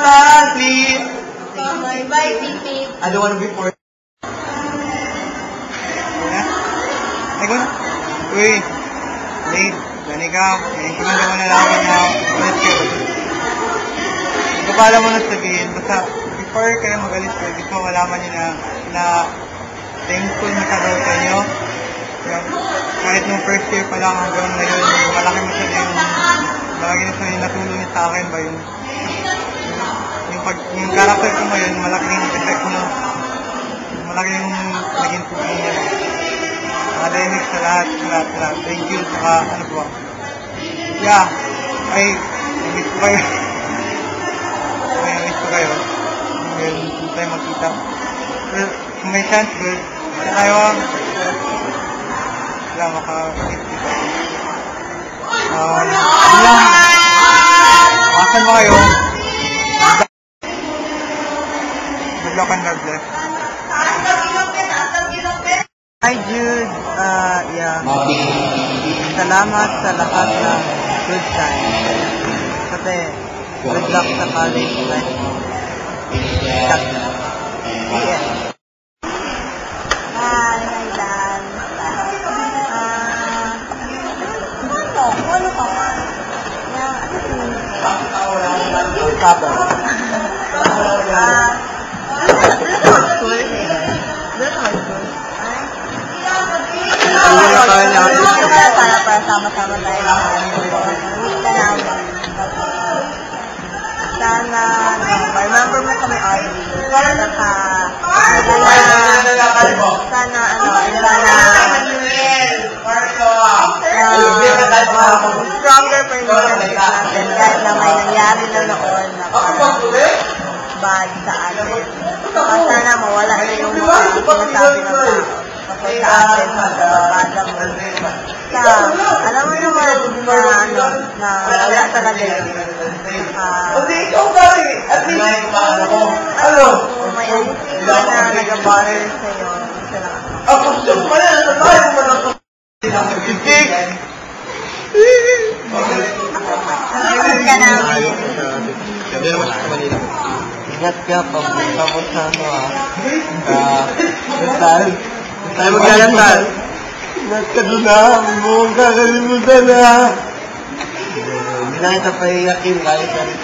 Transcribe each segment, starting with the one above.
Sleep. Bye, Pipip. I don't want to be for. Ay, go na. Uy. Late. Dani ka. Ngayon ko na naman nalaman na ulit ka. Ito pala mo na sabihin. Basta, before kayo mag-alis ko, gusto ko malaman nyo na thankful na ka daw sa inyo. Kahit nung first year pa lang hanggang ngayon, malaki masyado yung natulong niya sa akin ba yung character ko ngayon, malaking effect mo, malaking naging tulong niya. Academics sa lahat. Thank you, saka ano po. Yeah, namiss ko kayo. Namiss ko kayo. Ngayon, hindi tayo magkita. Well, kung may chance, good. Sa tayo, wala makakit dito. Asan mo kayo? Good luck and God bless. Hi Jude, yeah. Salamat sa lahat ng good times. Kasi, good luck sa college life mo. Yeah. Hi, Dan. Ano ka? Couple. Para sama-sama tayo. Sana, remember mo kami always. Stronger for you natin kahit na may nangyari na noon na bad sa atin. Sana mawala na yung mga sinasabi ng tao. Kasi sa atin, magbabagang mo. Alam mo naman na wala talaga yun. Ikaw ba eh? At least, ano? Kung may anything na nag-bother sa'yo, isa lang ako. Ako siya pa yan. Sa tayo mo na ito. Itik! Nag-iwas ka namin. Sabi naman siya sa Manila. Ingat ka, papunta mo sa ano Lantal. Tayo maglalantal. Ingat ka doon huwag mo kakalimutan Hindi na kita paiyakin kahit na rin.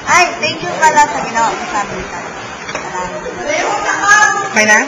Ay, thank you pala sa ginawa ko sa amin. Salamat. Okay na?